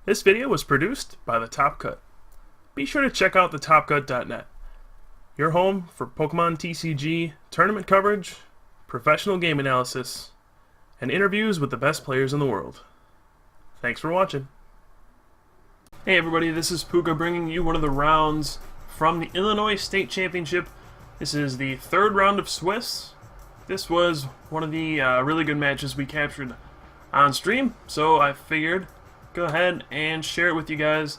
This video was produced by The Top Cut. Be sure to check out thetopcut.net, your home for Pokemon TCG tournament coverage, professional game analysis, and interviews with the best players in the world. Thanks for watching. Hey everybody, this is Puka bringing you one of the rounds from the Illinois State Championship. This is the third round of Swiss. This was one of the really good matches we captured on stream, so I figured go ahead and share it with you guys,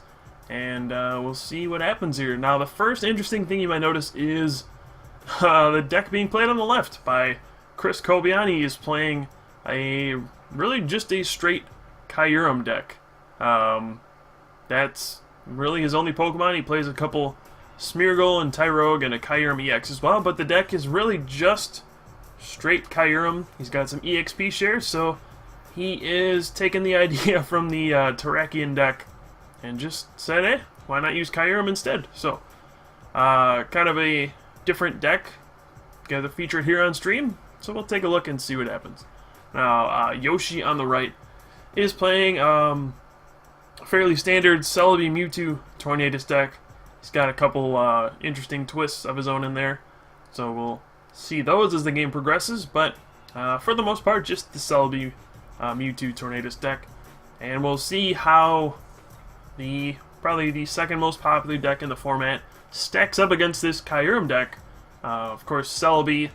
and we'll see what happens here. Now, the first interesting thing you might notice is the deck being played on the left by Chris Cobiani. Is playing really just a straight Kyurem deck. That's really his only Pokemon. He plays a couple Smeargle and Tyrogue and a Kyurem EX as well, but the deck is really just straight Kyurem. He's got some EXP shares, so he is taking the idea from the Terrakion deck and just said, hey, why not use Kyurem instead? So, kind of a different deck. Got the feature here on stream, so we'll take a look and see what happens. Now, Yoshi on the right is playing fairly standard Celebi Mewtwo Tornadus deck. He's got a couple interesting twists of his own in there, so we'll see those as the game progresses, but for the most part, just the Celebi Mewtwo Tornadus deck, and we'll see how probably the second most popular deck in the format stacks up against this Kyurem deck. Of course, Celebi,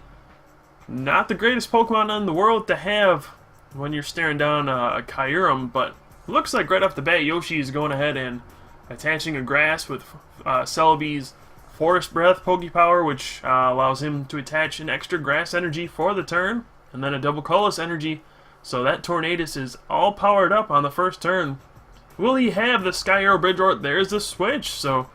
not the greatest Pokemon in the world to have when you're staring down a Kyurem, but looks like right off the bat Yoshi is going ahead and attaching a grass with Celebi's Forest Breath Pokepower, which allows him to attach an extra grass energy for the turn, and then a double Colress energy. So that Tornadus is all powered up on the first turn. Will he have the Sky Arrow Bridge? Or there's the switch. So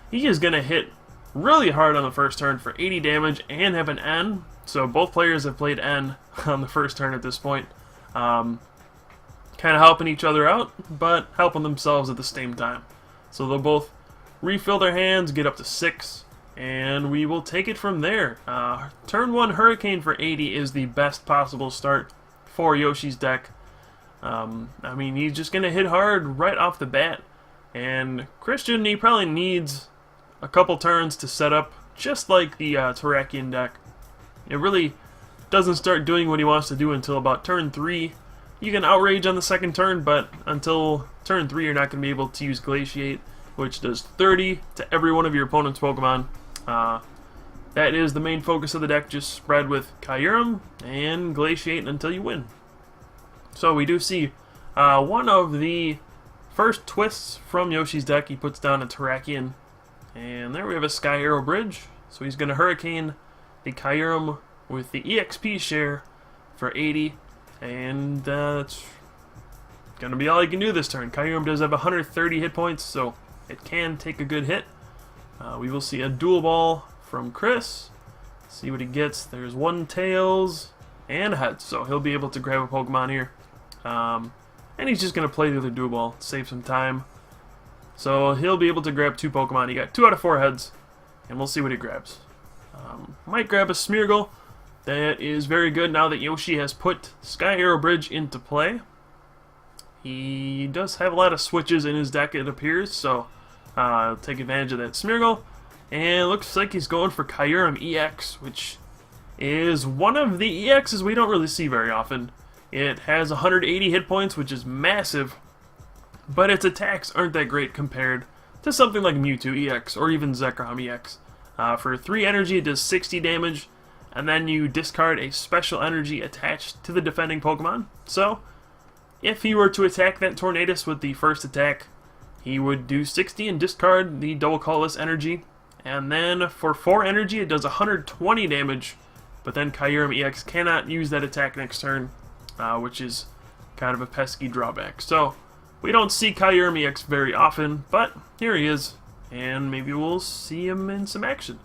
he is going to hit really hard on the first turn for 80 damage and have an N. So both players have played N on the first turn at this point. Kind of helping each other out, but helping themselves at the same time. So they'll both refill their hands, get up to 6, and we will take it from there. Turn 1 Hurricane for 80 is the best possible start for Yoshi's deck. I mean, he's just going to hit hard right off the bat. And Christian, he probably needs a couple turns to set up, just like the Terrakion deck. It really doesn't start doing what he wants to do until about turn 3. You can Outrage on the second turn, but until turn 3 you're not going to be able to use Glaciate, which does 30 to every one of your opponent's Pokemon. That is the main focus of the deck, just spread with Kyurem and Glaciate until you win. So we do see one of the first twists from Yoshi's deck. He puts down a Terrakion, and there we have a Sky Arrow Bridge. So he's going to Hurricane the Kyurem with the EXP share for 80, and that's going to be all he can do this turn. Kyurem does have 130 hit points, so it can take a good hit. We will see a Dual Ball from Chris. See what he gets. There's one Tails and a Head, so he'll be able to grab a Pokemon here. And he's just going to play the other Dual Ball, save some time. So he'll be able to grab 2 Pokemon. He got 2 out of 4 heads, and we'll see what he grabs. Might grab a Smeargle. That is very good now that Yoshi has put Sky Arrow Bridge into play. He does have a lot of switches in his deck, it appears, so I'll take advantage of that Smeargle. And it looks like he's going for Kyurem EX, which is one of the EXs we don't really see very often. It has 180 hit points, which is massive, but its attacks aren't that great compared to something like Mewtwo EX or even Zekrom EX. For 3 energy, it does 60 damage, and then you discard a special energy attached to the defending Pokemon. So, if he were to attack that Tornadus with the first attack, he would do 60 and discard the double Colress energy. And then for 4 energy, it does 120 damage, but then Kyurem EX cannot use that attack next turn, which is kind of a pesky drawback. So, we don't see Kyurem EX very often, but here he is, and maybe we'll see him in some action.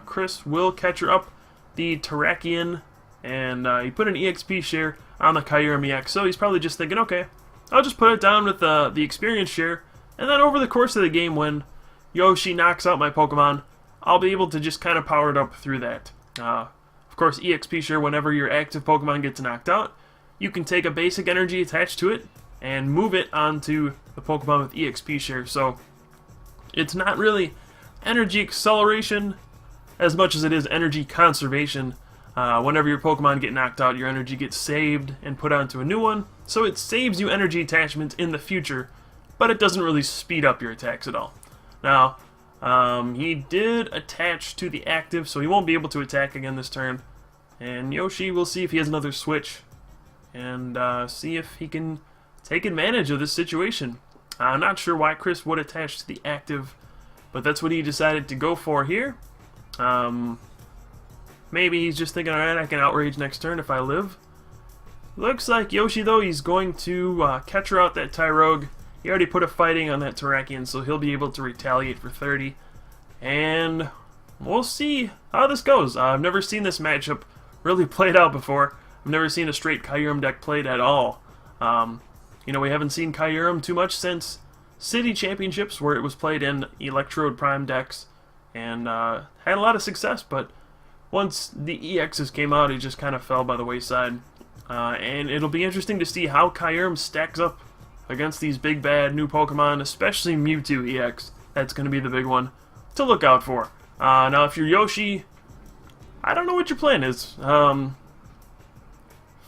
Chris will catch her up the Terrakion, and he put an EXP share on the Kyurem EX, so he's probably just thinking, okay, I'll just put it down with the experience share, and then over the course of the game when Yoshi knocks out my Pokemon, I'll be able to just kind of power it up through that. Of course, EXP share, whenever your active Pokemon gets knocked out, you can take a basic energy attached to it, and move it onto the Pokemon with EXP share. So it's not really energy acceleration as much as it is energy conservation. Whenever your Pokemon get knocked out, your energy gets saved and put onto a new one. So it saves you energy attachments in the future, but it doesn't really speed up your attacks at all. Now, he did attach to the active, so he won't be able to attack again this turn. And Yoshi, will see if he has another switch and see if he can take advantage of this situation. I'm not sure why Chris would attach to the active, but that's what he decided to go for here. Maybe he's just thinking, alright, I can Outrage next turn if I live. Looks like Yoshi, though, he's going to Catcher out that Tyrogue. He already put a fighting on that Terrakion, so he'll be able to retaliate for 30. And we'll see how this goes. I've never seen this matchup really played out before. I've never seen a straight Kyurem deck played at all. You know, we haven't seen Kyurem too much since City Championships, where it was played in Electrode Prime decks, and had a lot of success, but once the EXs came out, it just kind of fell by the wayside. And it'll be interesting to see how Kyurem stacks up against these big bad new Pokemon, especially Mewtwo EX. That's going to be the big one to look out for. Now, if you're Yoshi, I don't know what your plan is.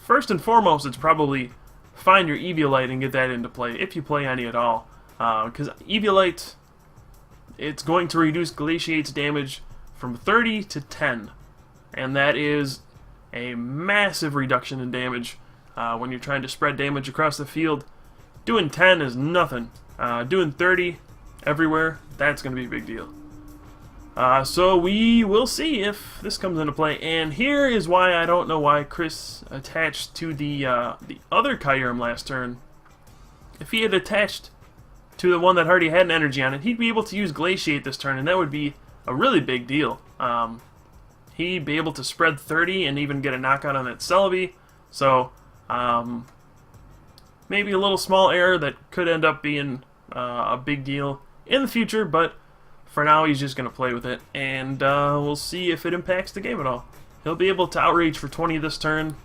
First and foremost, it's probably find your Eviolite and get that into play, if you play any at all. Because Eviolite, it's going to reduce Glaciate's damage from 30 to 10. And that is a massive reduction in damage when you're trying to spread damage across the field. Doing 10 is nothing. Doing 30 everywhere, that's going to be a big deal. So we will see if this comes into play. And here is why I don't know why Chris attached to the other Kyurem last turn. If he had attached to the one that already had an energy on it, he'd be able to use Glaciate this turn, and that would be a really big deal. He'd be able to spread 30 and even get a knockout on that Celebi. So, maybe a little small error that could end up being a big deal in the future, but for now he's just going to play with it, and we'll see if it impacts the game at all. He'll be able to Outrage for 20 this turn.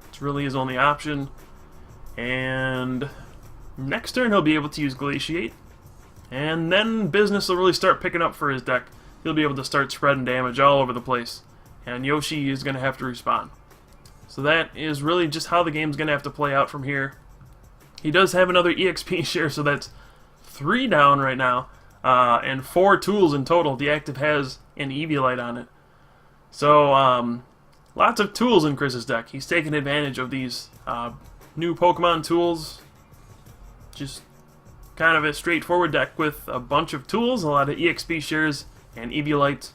It's really his only option. And next turn he'll be able to use Glaciate, and then business will really start picking up for his deck. He'll be able to start spreading damage all over the place, and Yoshi is going to have to respond. So that is really just how the game's going to have to play out from here. He does have another EXP share, so that's 3 down right now, and 4 tools in total. The active has an Eviolite on it. So, lots of tools in Chris's deck. He's taking advantage of these new Pokemon tools. Just kind of a straightforward deck with a bunch of tools, a lot of EXP shares, and Eviolite,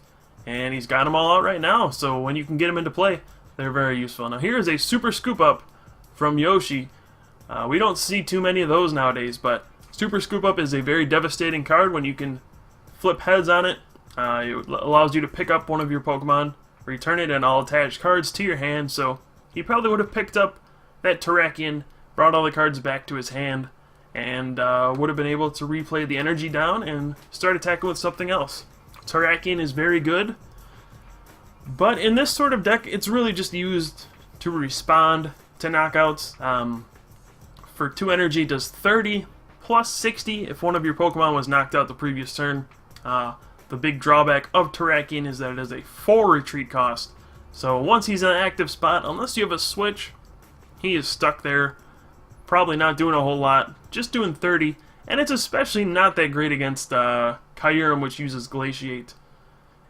and he's got them all out right now, so when you can get them into play, they're very useful. Now here is a Super Scoop Up from Yoshi. We don't see too many of those nowadays, but Super Scoop Up is a very devastating card when you can flip heads on it. It allows you to pick up one of your Pokemon, return it, and all attached cards to your hand, so he probably would have picked up that Terrakion, brought all the cards back to his hand, and would have been able to replay the energy down and start attacking with something else. Terrakion is very good, but in this sort of deck, it's really just used to respond to knockouts. For 2 energy, does 30 plus 60 if one of your Pokemon was knocked out the previous turn. The big drawback of Terrakion is that it has a 4 retreat cost. So once he's in an active spot, unless you have a switch, he is stuck there, probably not doing a whole lot, just doing 30. And it's especially not that great against Kyurem, which uses Glaciate.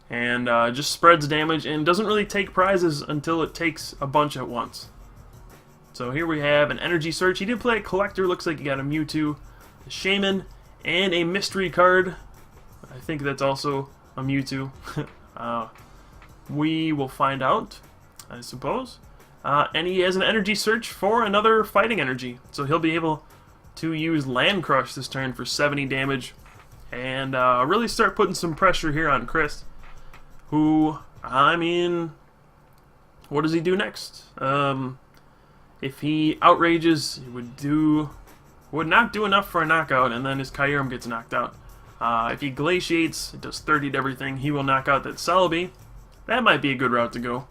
And just spreads damage and doesn't really take prizes until it takes a bunch at once. So here we have an Energy Search. He did play a Collector, looks like he got a Mewtwo, a Shaman, and a Mystery card. I think that's also a Mewtwo. We will find out, I suppose. And he has an Energy Search for another Fighting Energy. So he'll be able to use Land Crush this turn for 70 damage. And really start putting some pressure here on Chris. Who, I mean, what does he do next? If he outrages, he would not do enough for a knockout, and then his Kyurem gets knocked out. If he glaciates, it does 30 to everything, he will knock out that Celebi. That might be a good route to go.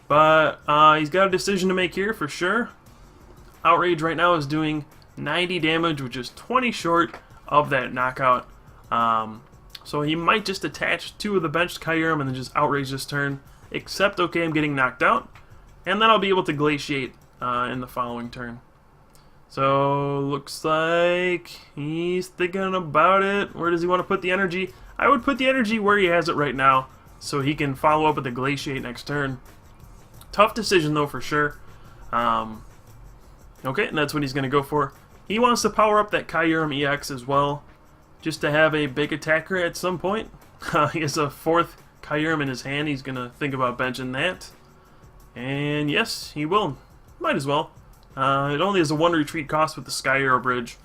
But he's got a decision to make here for sure. Outrage right now is doing 90 damage, which is 20 short of that knockout. So he might just attach 2 of the benched Kyurem and then just outrage this turn. Except, okay, I'm getting knocked out. And then I'll be able to Glaciate in the following turn. So, looks like he's thinking about it. Where does he want to put the energy? I would put the energy where he has it right now, so he can follow up with a Glaciate next turn. Tough decision, though, for sure. Okay, and that's what he's going to go for. He wants to power up that Kyurem EX as well, just to have a big attacker at some point. He has a 4th Kyurem in his hand. He's going to think about benching that. And yes, he will. Might as well. It only has a 1 retreat cost with the Sky Arrow Bridge,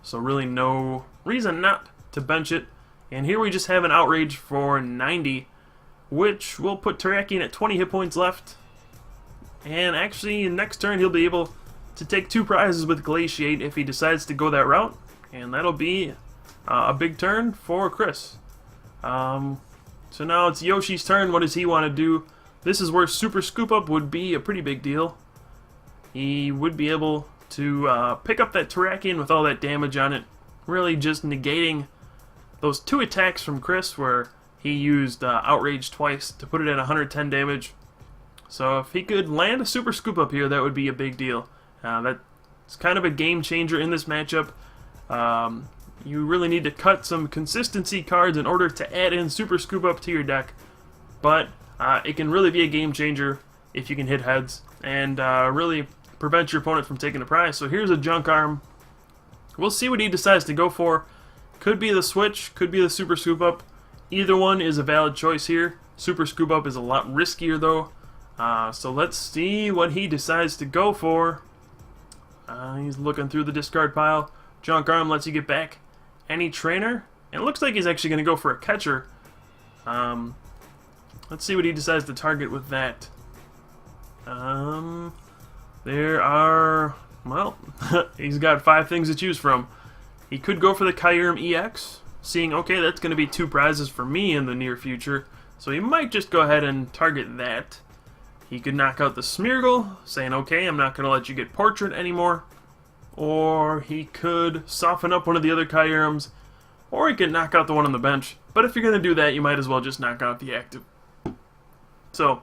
so really no reason not to bench it. And here we just have an Outrage for 90, which will put Terrakion at 20 hit points left. And actually, next turn he'll be able to take 2 prizes with Glaciate if he decides to go that route. And that'll be a big turn for Chris. So now it's Yoshi's turn. What does he want to do? This is where Super Scoop Up would be a pretty big deal. He would be able to pick up that Terrakion with all that damage on it, really just negating those 2 attacks from Chris where he used Outrage twice to put it at 110 damage. So if he could land a Super Scoop Up here, that would be a big deal. That's kind of a game changer in this matchup. You really need to cut some consistency cards in order to add in Super Scoop Up to your deck, but it can really be a game changer if you can hit heads and really prevent your opponent from taking the prize. So here's a Junk Arm. We'll see what he decides to go for. Could be the switch, could be the Super Scoop Up. Either one is a valid choice here. Super Scoop Up is a lot riskier though. So let's see what he decides to go for. He's looking through the discard pile. Junk Arm lets you get back any trainer. And it looks like he's actually going to go for a catcher. Let's see what he decides to target with that. There are, well, he's got 5 things to choose from. He could go for the Kyurem EX, seeing, okay, that's going to be 2 prizes for me in the near future. So he might just go ahead and target that. He could knock out the Smeargle, saying, okay, I'm not going to let you get Portrait anymore. Or he could soften up one of the other Kyurems, or he could knock out the one on the bench. But if you're going to do that, you might as well just knock out the active. So,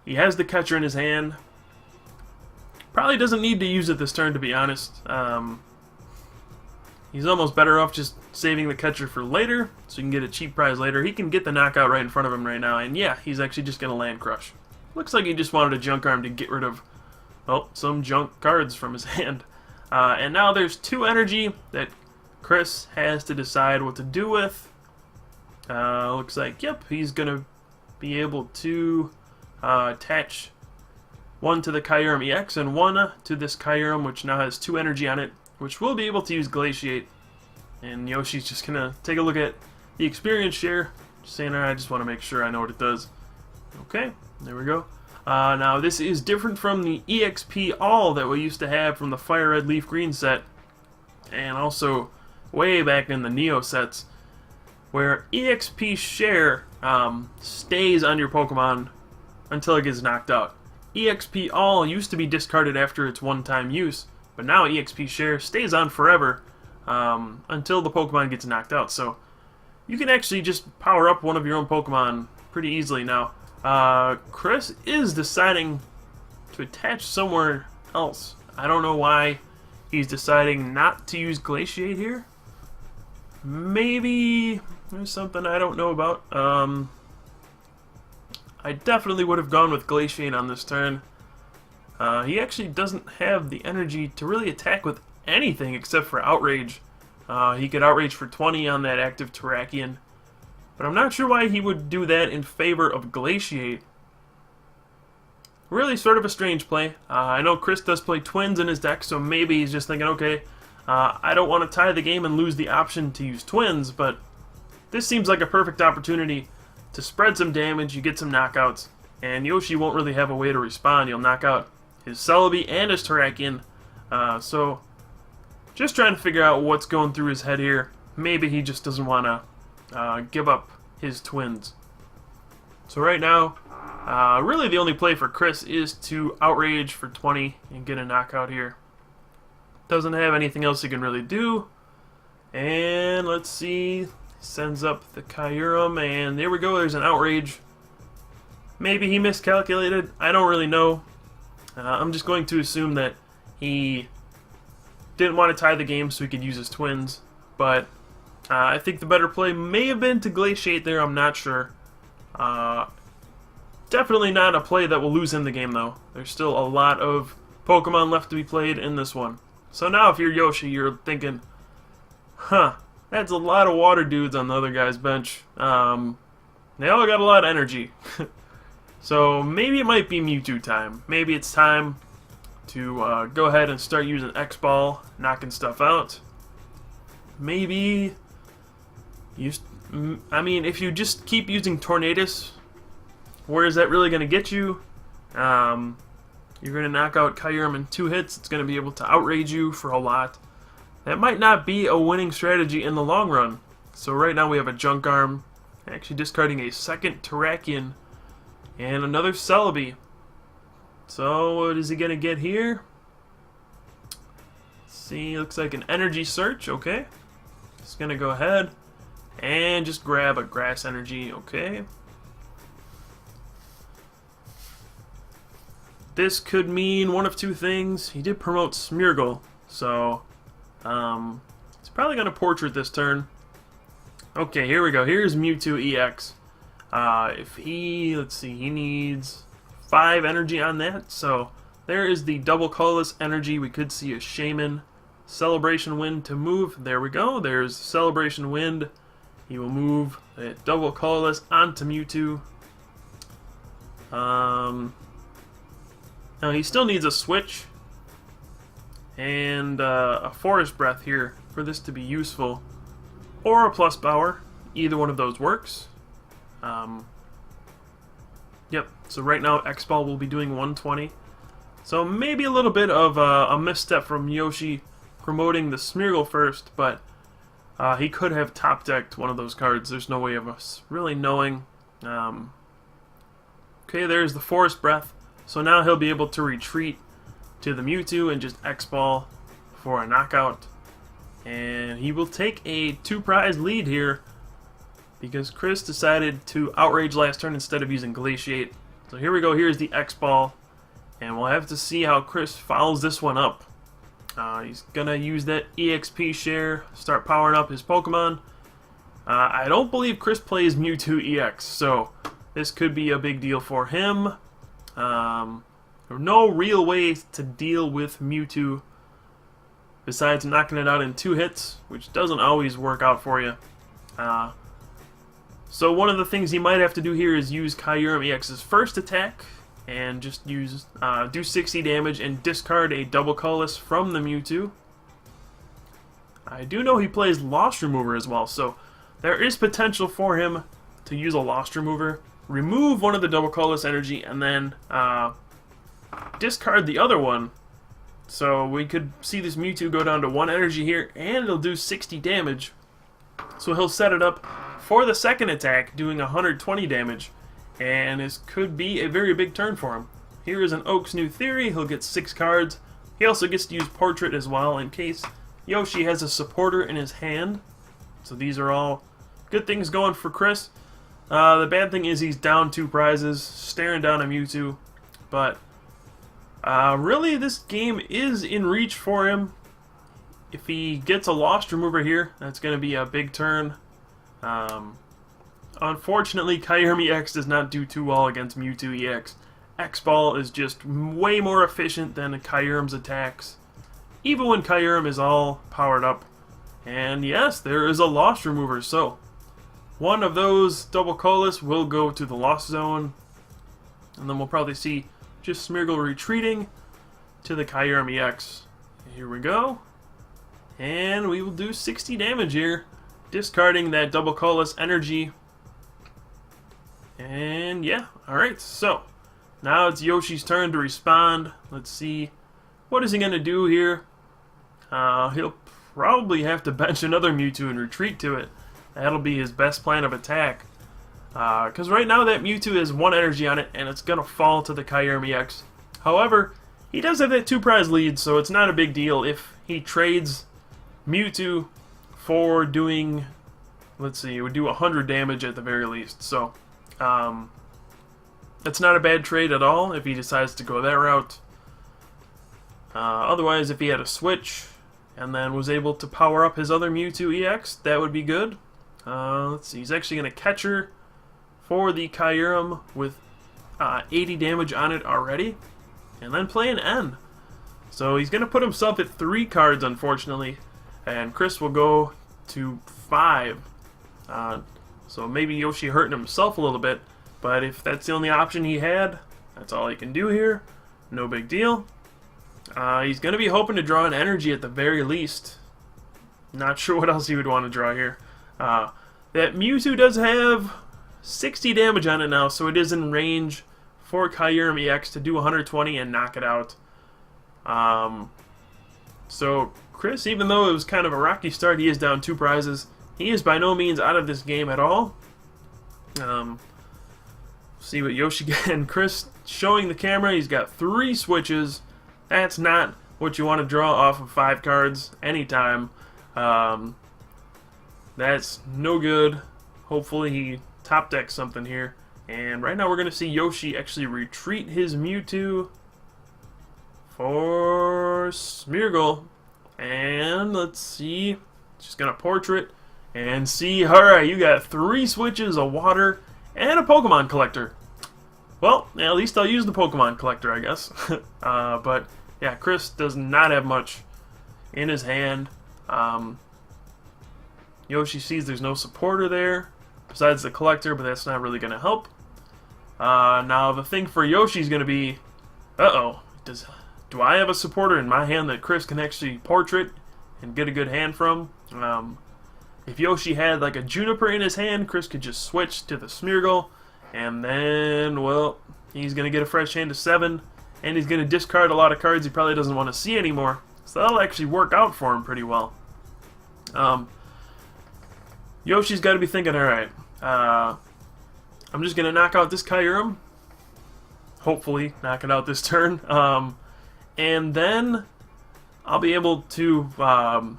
he has the catcher in his hand. Probably doesn't need to use it this turn, to be honest. He's almost better off just saving the catcher for later, so you can get a cheap prize later. He can get the knockout right in front of him right now, and yeah, he's actually just going to land Crush. Looks like he just wanted a Junk Arm to get rid of, well, some junk cards from his hand. And now there's 2 energy that Chris has to decide what to do with. Looks like, yep, he's going to be able to attach 1 to the Kyurem EX and 1 to this Kyurem, which now has 2 energy on it, which will be able to use Glaciate. And Yoshi's just going to take a look at the experience share, just saying, I just want to make sure I know what it does. Okay, there we go. Now this is different from the EXP All that we used to have from the Fire Red Leaf Green set, and also way back in the Neo sets, where EXP Share stays on your Pokemon until it gets knocked out. EXP All used to be discarded after its one-time use, but now EXP Share stays on forever until the Pokemon gets knocked out. So you can actually just power up one of your own Pokemon pretty easily now. Chris is deciding to attach somewhere else. I don't know why he's deciding not to use Glaciate here. Maybe there's something I don't know about. I definitely would have gone with Glaciate on this turn. He actually doesn't have the energy to really attack with anything except for Outrage. He could Outrage for 20 on that active Terrakion. But I'm not sure why he would do that in favor of Glaciate. Really sort of a strange play. I know Chris does play Twins in his deck, so maybe he's just thinking, okay, I don't want to tie the game and lose the option to use Twins, but this seems like a perfect opportunity to spread some damage, you get some knockouts, and Yoshi won't really have a way to respond. He'll knock out his Celebi and his Terrakion. So, just trying to figure out what's going through his head here. Maybe he just doesn't want to give up his Twins. So right now, really the only play for Chris is to Outrage for 20 and get a knockout here. Doesn't have anything else he can really do. And let's see. Sends up the Kyurem, and there we go. There's an Outrage. Maybe he miscalculated. I don't really know. I'm just going to assume that he didn't want to tie the game so he could use his twins. But I think the better play may have been to Glaciate there. I'm not sure. Definitely not a play that will lose him the game, though. There's still a lot of Pokemon left to be played in this one. So now if you're Yoshi, you're thinking, huh, that's a lot of water dudes on the other guy's bench. They all got a lot of energy. So maybe it might be Mewtwo time. Maybe it's time to go ahead and start using X-Ball, knocking stuff out. Maybe I mean, if you just keep using Tornadus, where is that really going to get you? You're going to knock out Kyurem in 2 hits. It's going to be able to outrage you for a lot. That might not be a winning strategy in the long run. So right now we have a Junk Arm, actually discarding a second Terrakion and another Celebi. So what is he going to get here? Let's see, looks like an Energy Search, okay. Just going to go ahead and just grab a Grass Energy, okay. This could mean one of two things. He did promote Smeargle, so he's probably going to Portrait this turn. Okay, here we go. Here's Mewtwo EX. If he, let's see, he needs 5 energy on that, so there is the double colorless energy. We could see a Shaman Celebration Wind to move. There we go. There's Celebration Wind. He will move a double colorless onto Mewtwo. Now he still needs a switch and a Forest Breath here for this to be useful, or a Plus Power. Either one of those works. Yep, so right now X-Ball will be doing 120. So maybe a little bit of a misstep from Yoshi promoting the Smeargle first, but he could have top decked one of those cards. There's no way of us really knowing. Okay, there's the Forest Breath. So now he'll be able to retreat to the Mewtwo and just X-Ball for a knockout. And he will take a 2-prize lead here because Chris decided to Outrage last turn instead of using Glaciate. So here we go, here's the X-Ball. And we'll have to see how Chris follows this one up. He's going to use that EXP share, start powering up his Pokemon. I don't believe Chris plays Mewtwo EX, so this could be a big deal for him. There's no real way to deal with Mewtwo besides knocking it out in 2 hits, which doesn't always work out for you. So one of the things he might have to do here is use Kyurem EX's first attack and just use do 60 damage and discard a double colorless from the Mewtwo. I do know he plays Lost Remover as well, so there is potential for him to use a Lost Remover, remove one of the double colorless energy, and then discard the other one. So we could see this Mewtwo go down to 1 energy here, and it'll do 60 damage. So he'll set it up for the second attack, doing 120 damage. And this could be a very big turn for him. Here is an Oak's New Theory. He'll get 6 cards. He also gets to use Portrait as well in case Yoshi has a supporter in his hand. So these are all good things going for Chris. The bad thing is he's down 2 prizes, staring down a Mewtwo. But really this game is in reach for him. If he gets a Lost Remover here, that's going to be a big turn. Unfortunately, Kyurem EX does not do too well against Mewtwo EX. X-Ball is just way more efficient than Kyurem's attacks, even when Kyurem is all powered up. And yes, there is a Lost Remover, so one of those double colorless will go to the Lost Zone, and then we'll probably see just Smeargle retreating to the Kyurem EX. Here we go. And we will do 60 damage here, discarding that double colorless energy. And yeah, alright, so now it's Yoshi's turn to respond. Let's see, what is he going to do here? He'll probably have to bench another Mewtwo and retreat to it. That'll be his best plan of attack. Because right now that Mewtwo has 1 energy on it, and it's going to fall to the Kyurem EX. However, he does have that 2-prize lead, so it's not a big deal if he trades Mewtwo for doing, let's see, it would do 100 damage at the very least. So, that's not a bad trade at all if he decides to go that route. Otherwise, if he had a switch and then was able to power up his other Mewtwo EX, that would be good. Let's see, he's actually going to Catcher for the Kyurem with 80 damage on it already, and then play an N. So he's going to put himself at 3 cards, unfortunately, and Chris will go to 5. So maybe Yoshi hurting himself a little bit, but if that's the only option he had, that's all he can do here. No big deal. He's going to be hoping to draw an energy at the very least. Not sure what else he would want to draw here. That Mewtwo does have 60 damage on it now, so it is in range for Kyurem EX to do 120 and knock it out. So Chris, even though it was kind of a rocky start, he is down 2 prizes. He is by no means out of this game at all. See what Yoshi and Chris showing the camera. He's got 3 switches. That's not what you want to draw off of 5 cards anytime. That's no good. Hopefully he top decks something here. And right now we're going to see Yoshi actually retreat his Mewtwo for Smeargle. And let's see. Just going to Portrait and see. Alright, you got 3 switches, a water, and a Pokemon collector. Well, at least I'll use the Pokemon collector, I guess. But yeah, Chris does not have much in his hand. Yoshi sees there's no supporter there besides the collector, but that's not really going to help. Now the thing for Yoshi is going to be, do I have a supporter in my hand that Chris can actually Portrait and get a good hand from? If Yoshi had like a Juniper in his hand, Chris could just switch to the Smeargle, and then, well, he's going to get a fresh hand of 7, and he's going to discard a lot of cards he probably doesn't want to see anymore. So that'll actually work out for him pretty well. Yoshi's got to be thinking, alright, I'm just going to knock out this Kyurem. Hopefully knock it out this turn. And then I'll be able to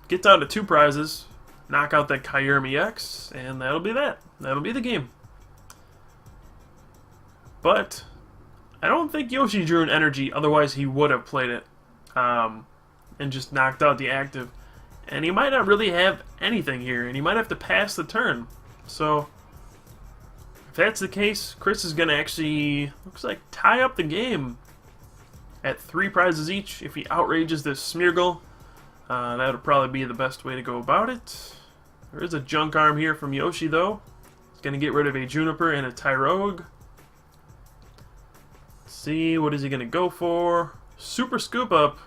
get down to 2 prizes, knock out that Kyurem EX, and that'll be that. That'll be the game. But I don't think Yoshi drew an energy, otherwise he would have played it and just knocked out the active. And he might not really have anything here, and he might have to pass the turn. So if that's the case, Chris is going to actually, looks like, tie up the game at 3 prizes each. If he outrages this Smeargle, that'll probably be the best way to go about it. There is a Junk Arm here from Yoshi, though. He's going to get rid of a Juniper and a Tyrogue. See, what is he going to go for? Super Scoop Up.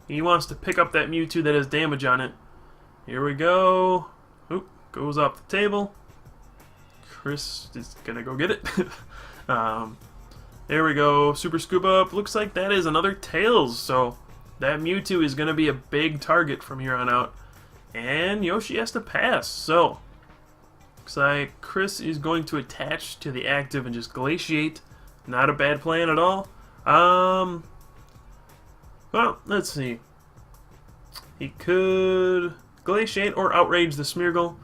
He wants to pick up that Mewtwo that has damage on it. Here we go. Oop, goes off the table. Chris is going to go get it. There we go. Super Scoop Up. Looks like that is another Tails. So that Mewtwo is going to be a big target from here on out. And Yoshi has to pass. So looks like Chris is going to attach to the active and just Glaciate. Not a bad plan at all. Well, let's see. He could Glaciate or Outrage the Smeargle.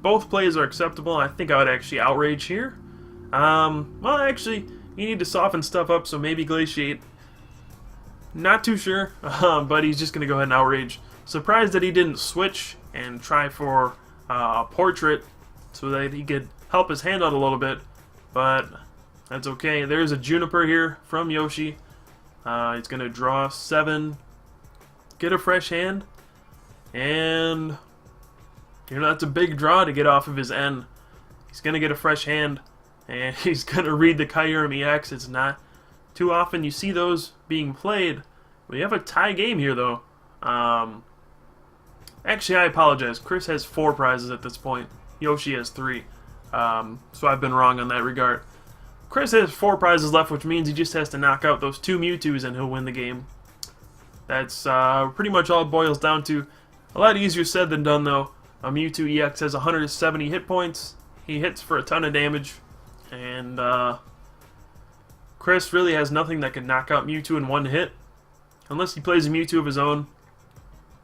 Both plays are acceptable. I think I would actually Outrage here. Well, actually, you need to soften stuff up, so maybe Glaciate. Not too sure, but he's just going to go ahead and Outrage. Surprised that he didn't switch and try for a Portrait so that he could help his hand out a little bit, but that's okay. There's a Juniper here from Yoshi. He's going to draw 7, get a fresh hand, and that's a big draw to get off of his N. He's going to get a fresh hand, and he's going to read the Kyurem EX. It's not too often you see those being played. We have a tie game here, though. Actually, I apologize. Chris has 4 prizes at this point. Yoshi has 3. So I've been wrong on that regard. Chris has 4 prizes left, which means he just has to knock out those 2 Mewtwo's and he'll win the game. That's pretty much all it boils down to. A lot easier said than done, though. A Mewtwo EX has 170 hit points. He hits for a ton of damage. And Chris really has nothing that can knock out Mewtwo in 1 hit. Unless he plays a Mewtwo of his own.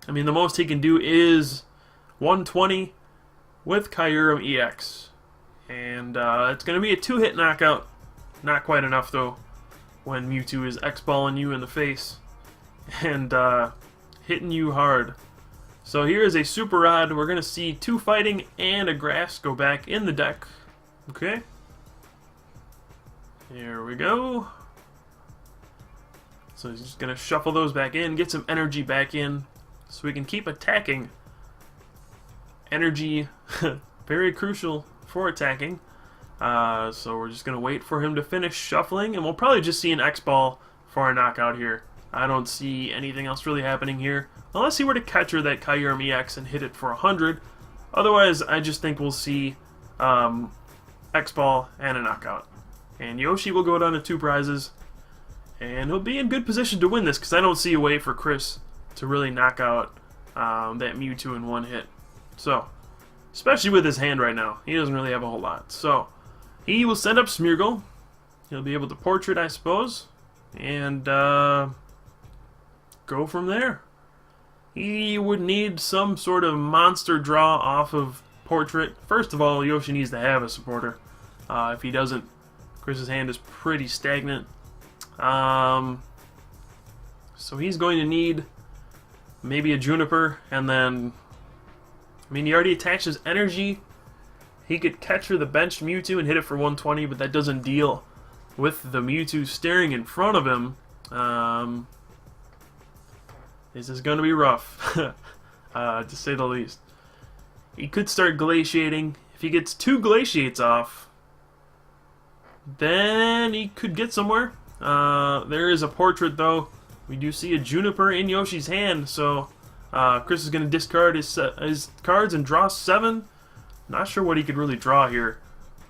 I mean, the most he can do is 120 with Kyurem EX. And it's going to be a 2-hit knockout. Not quite enough, though, when Mewtwo is X-balling you in the face and hitting you hard. So here is a Super Rod. We're going to see 2 fighting and a grass go back in the deck. Okay. Here we go. So he's just going to shuffle those back in, get some energy back in, so we can keep attacking. Energy, very crucial for attacking. So we're just going to wait for him to finish shuffling, and we'll probably just see an X-Ball for a knockout here. I don't see anything else really happening here, unless he were to catcher that Kyurem EX and hit it for 100. Otherwise, I just think we'll see X-Ball and a knockout. And Yoshi will go down to 2 prizes, and he'll be in good position to win this, because I don't see a way for Chris to really knock out that Mewtwo in 1 hit. So, especially with his hand right now, he doesn't really have a whole lot. So, he will send up Smeargle. He'll be able to Portrait, I suppose, and go from there. He would need some sort of monster draw off of Portrait. First of all, Yoshi needs to have a supporter. If he doesn't, Chris's hand is pretty stagnant. So he's going to need maybe a Juniper, and then, I mean, he already attached his energy. He could catcher the benched Mewtwo and hit it for 120, but that doesn't deal with the Mewtwo staring in front of him. This is going to be rough, to say the least. He could start glaciating. If he gets 2 glaciates off, then he could get somewhere. There is a Portrait, though. We do see a Juniper in Yoshi's hand, so Chris is going to discard his cards and draw 7. Not sure what he could really draw here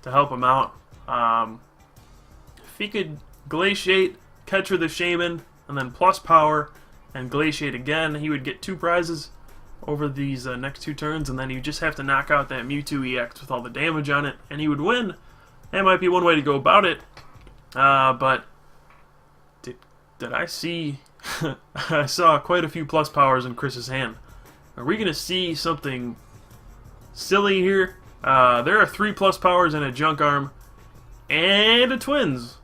to help him out. If he could Glaciate, Catcher the Shaman, and then plus power, and Glaciate again, he would get 2 prizes over these next 2 turns, and then he'd just have to knock out that Mewtwo EX with all the damage on it, and he would win. That might be one way to go about it, but did I see... I saw quite a few plus powers in Chris's hand. Are we going to see something silly here? There are 3 plus powers and a Junk Arm and a Twins.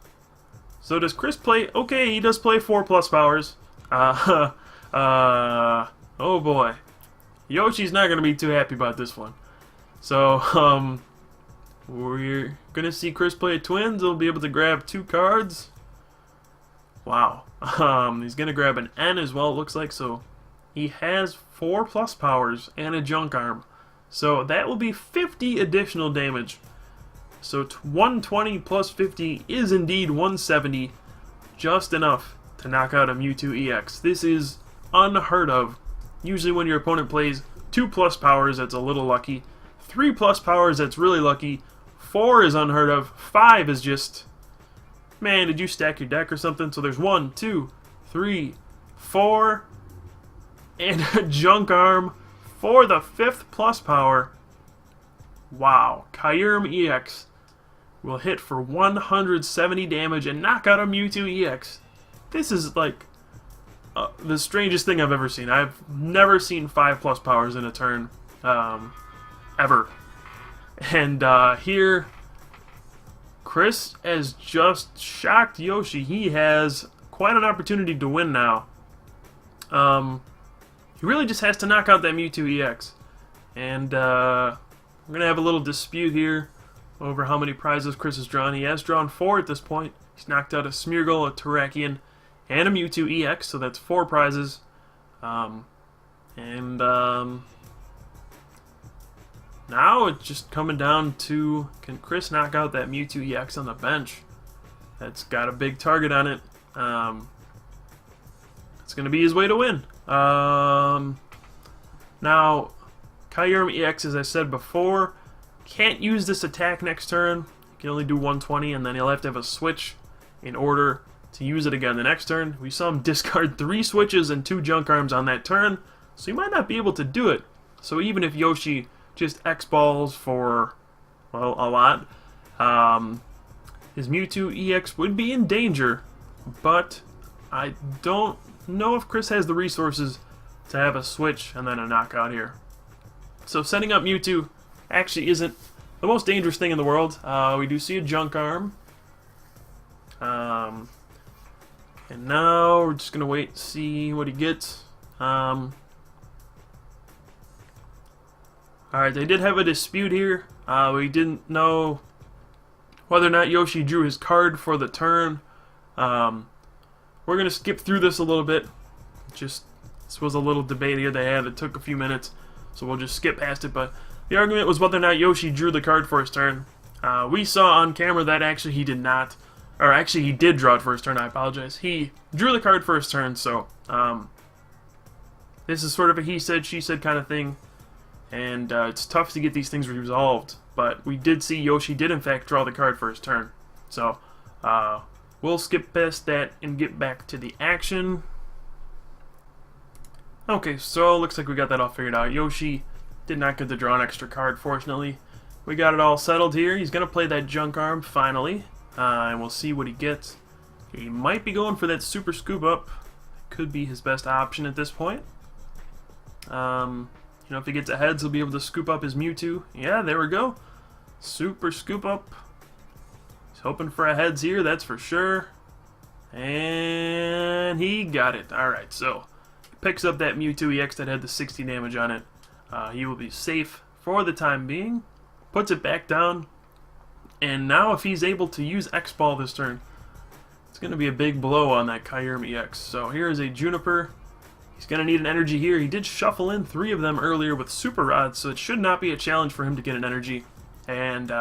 So does Chris play... Okay, he does play 4 plus powers. Oh boy. Yoshi's not going to be too happy about this one. So, we're going to see Chris play a Twins. He'll be able to grab 2 cards. Wow. He's going to grab an N as well, it looks like. So, he has 4 plus powers and a Junk Arm. So, that will be 50 additional damage. So, 120 plus 50 is indeed 170. Just enough to knock out a Mewtwo EX. This is unheard of. Usually when your opponent plays 2 plus powers, that's a little lucky. 3 plus powers, that's really lucky. 4 is unheard of. 5 is just... Man, did you stack your deck or something? So there's 1, 2, 3, 4, and a Junk Arm for the 5th plus power. Wow. Kyurem EX will hit for 170 damage and knock out a Mewtwo EX. This is like the strangest thing I've ever seen. I've never seen 5 plus powers in a turn, ever. And here, Chris has just shocked Yoshi. He has quite an opportunity to win now. He really just has to knock out that Mewtwo EX. And we're going to have a little dispute here over how many prizes Chris has drawn. He has drawn 4 at this point. He's knocked out a Smeargle, a Terrakion, and a Mewtwo EX, so that's 4 prizes. Now it's just coming down to, can Chris knock out that Mewtwo EX on the bench? That's got a big target on it. It's going to be his way to win. Now, Kyurem EX, as I said before, can't use this attack next turn. He can only do 120, and then he'll have to have a switch in order to use it again the next turn. We saw him discard 3 switches and 2 Junk Arms on that turn, so he might not be able to do it. So even if Yoshi just X-balls for, well, a lot, his Mewtwo EX would be in danger, but I don't know if Chris has the resources to have a switch and then a knockout here. So setting up Mewtwo actually isn't the most dangerous thing in the world. We do see a Junk Arm. And now we're just going to wait and see what he gets. Alright, they did have a dispute here. We didn't know whether or not Yoshi drew his card for the turn. We're going to skip through this a little bit. This was a little debate here they had. It took a few minutes, so we'll just skip past it. But the argument was whether or not Yoshi drew the card for his turn. We saw on camera that actually he did not. Or actually he did draw it for his turn, I apologize. He drew the card for his turn, so this is sort of a he said, she said kind of thing. And it's tough to get these things resolved. But we did see Yoshi did in fact draw the card for his turn. So we'll skip past that and get back to the action. Okay, so looks like we got that all figured out. Yoshi did not get to draw an extra card, fortunately. We got it all settled here. He's going to play that Junk Arm finally. And we'll see what he gets. He might be going for that Super Scoop Up. Could be his best option at this point. You know, if he gets ahead, he'll be able to scoop up his Mewtwo. Yeah, there we go. Super Scoop Up. He's hoping for a heads here, that's for sure. And he got it. Alright, so picks up that Mewtwo EX that had the 60 damage on it. He will be safe for the time being. Puts it back down. And now if he's able to use X-Ball this turn, it's going to be a big blow on that Kyurem EX. So here is a Juniper. He's going to need an energy here. He did shuffle in 3 of them earlier with Super Rod, so it should not be a challenge for him to get an energy. And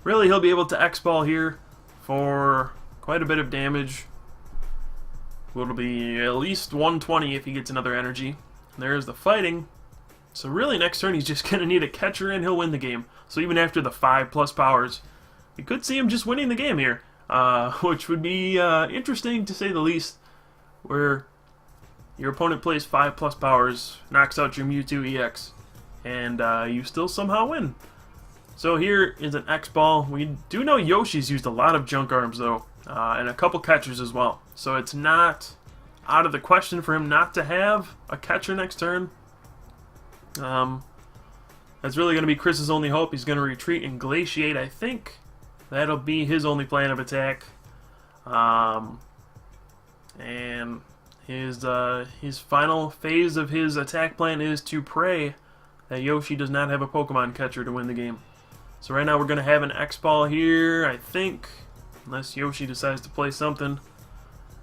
really he'll be able to X-Ball here for quite a bit of damage. It'll be at least 120 if he gets another energy. And there's the fighting. So really next turn he's just going to need a catcher and he'll win the game. So even after the 5+ powers, we could see him just winning the game here. Which would be interesting to say the least. Where your opponent plays 5+ powers, knocks out your Mewtwo EX, and you still somehow win. So here is an X-Ball. We do know Yoshi's used a lot of Junk Arms though, and a couple catchers as well. So it's not out of the question for him not to have a catcher next turn. That's really going to be Chris's only hope. He's going to retreat and Glaciate, I think. That'll be his only plan of attack. And his final phase of his attack plan is to pray that Yoshi does not have a Pokemon catcher to win the game. So right now we're going to have an X-Ball here, I think. Unless Yoshi decides to play something.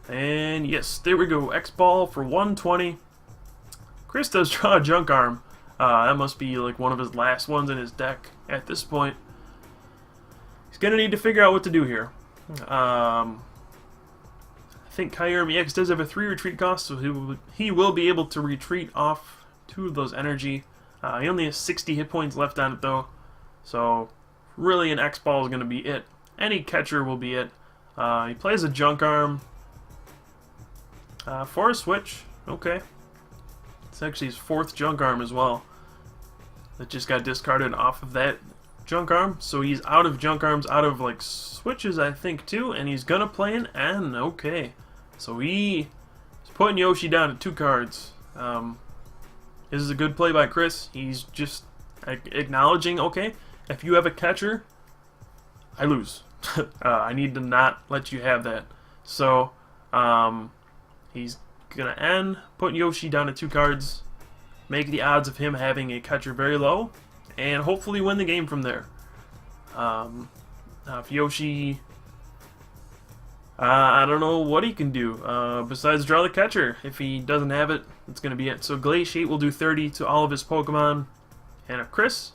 And yes, there we go. X-Ball for 120. Chris does draw a Junk Arm. That must be like one of his last ones in his deck at this point. He's going to need to figure out what to do here. I think Kyurem EX does have a 3 retreat cost, so he will be able to retreat off 2 of those energy. He only has 60 hit points left on it though, so really an X-Ball is going to be it. Any catcher will be it. He plays a Junk Arm for a switch. Okay. It's actually his 4th Junk Arm as well. That just got discarded off of that Junk Arm. So he's out of Junk Arms, out of like switches I think too, and he's gonna play an N. Okay. So he's putting Yoshi down to 2 cards. This is a good play by Chris. He's just acknowledging, okay, if you have a catcher, I lose. I need to not let you have that. So he's gonna end, put Yoshi down to 2 cards, make the odds of him having a catcher very low, and hopefully win the game from there. If Yoshi, I don't know what he can do besides draw the catcher. If he doesn't have it, it's gonna be it. So Glaciate will do 30 to all of his Pokemon, and if Chris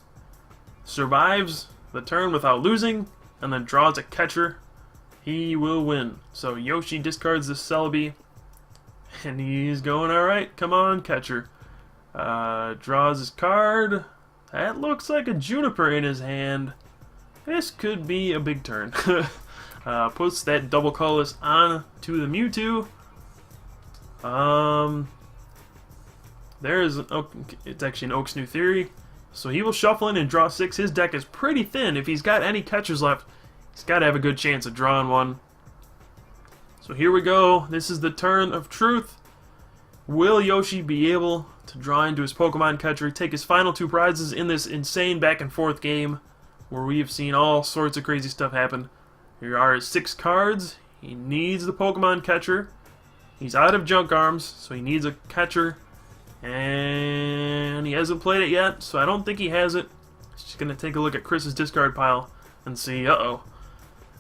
survives the turn without losing, and then draws a catcher, he will win. So Yoshi discards the Celebi. And he's going alright. Come on, catcher. Draws his card. That looks like a Juniper in his hand. This could be a big turn. Puts that double colorless on to the Mewtwo. There's it's actually an Oak's New Theory. So he will shuffle in and draw 6. His deck is pretty thin. If he's got any catchers left, he's got to have a good chance of drawing one. So here we go. This is the turn of truth. Will Yoshi be able to draw into his Pokemon catcher, take his final 2 prizes in this insane back and forth game where we have seen all sorts of crazy stuff happen? Here are his 6 cards. He needs the Pokemon catcher. He's out of Junk Arms, so he needs a catcher. And he hasn't played it yet, so I don't think he has it. He's just going to take a look at Chris's discard pile and see, uh-oh,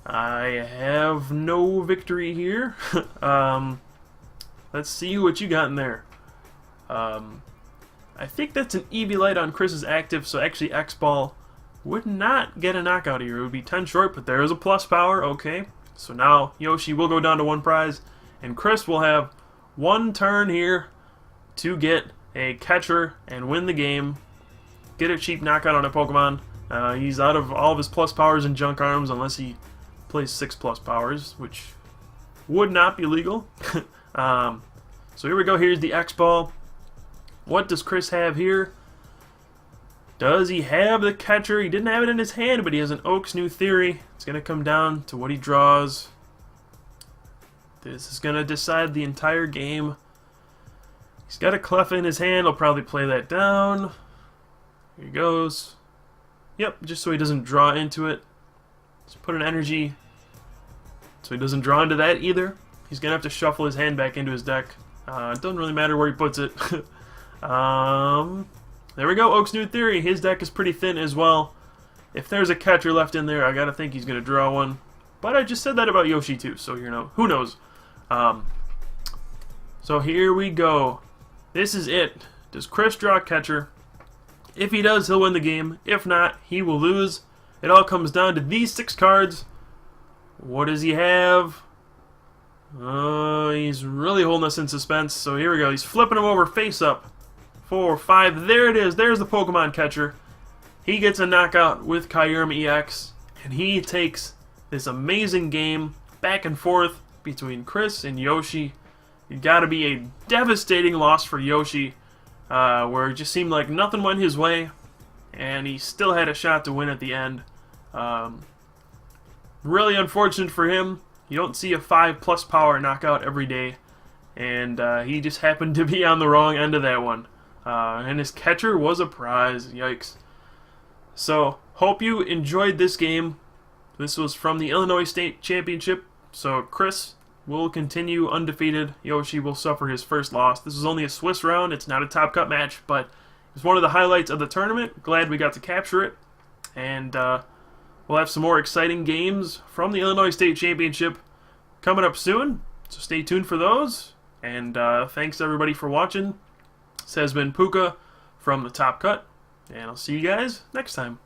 I have no victory here. Let's see what you got in there. I think that's an Eviolite on Chris's active, so actually X-Ball would not get a knockout here. It would be 10 short, but there is a plus power. Okay, so now Yoshi will go down to 1 prize, and Chris will have 1 turn here to get a catcher and win the game. Get a cheap knockout on a Pokemon. He's out of all of his plus powers and Junk Arms unless he plays 6 plus powers, which would not be legal. So here we go. Here's the X-Ball. What does Chris have here? Does he have the catcher? He didn't have it in his hand, but he has an Oak's New Theory. It's going to come down to what he draws. This is going to decide the entire game. He's got a Cleffa in his hand. He'll probably play that down. Here he goes. Yep, just so he doesn't draw into it. Let's put an energy so he doesn't draw into that either. He's going to have to shuffle his hand back into his deck. It doesn't really matter where he puts it. There we go, Oak's New Theory. His deck is pretty thin as well. If there's a catcher left in there, I gotta think he's gonna draw one. But I just said that about Yoshi too, so you know, who knows? So here we go. This is it. Does Chris draw a catcher? If he does, he'll win the game. If not, he will lose. It all comes down to these 6 cards. What does he have? He's really holding us in suspense. So here we go. He's flipping him over face up. 4, 5. There it is. There's the Pokemon catcher. He gets a knockout with Kyurem EX, and he takes this amazing game back and forth between Chris and Yoshi. It got to be a devastating loss for Yoshi, where it just seemed like nothing went his way, and he still had a shot to win at the end. Really unfortunate for him. You don't see a 5 plus power knockout every day, and he just happened to be on the wrong end of that one. And his catcher was a prize. Yikes. So, hope you enjoyed this game. This was from the Illinois State Championship. So, Chris will continue undefeated. Yoshi will suffer his first loss. This was only a Swiss round. It's not a top cut match, but it's one of the highlights of the tournament. Glad we got to capture it. And we'll have some more exciting games from the Illinois State Championship coming up soon. So, stay tuned for those. And thanks everybody for watching. This has been Puka from the Top Cut, and I'll see you guys next time.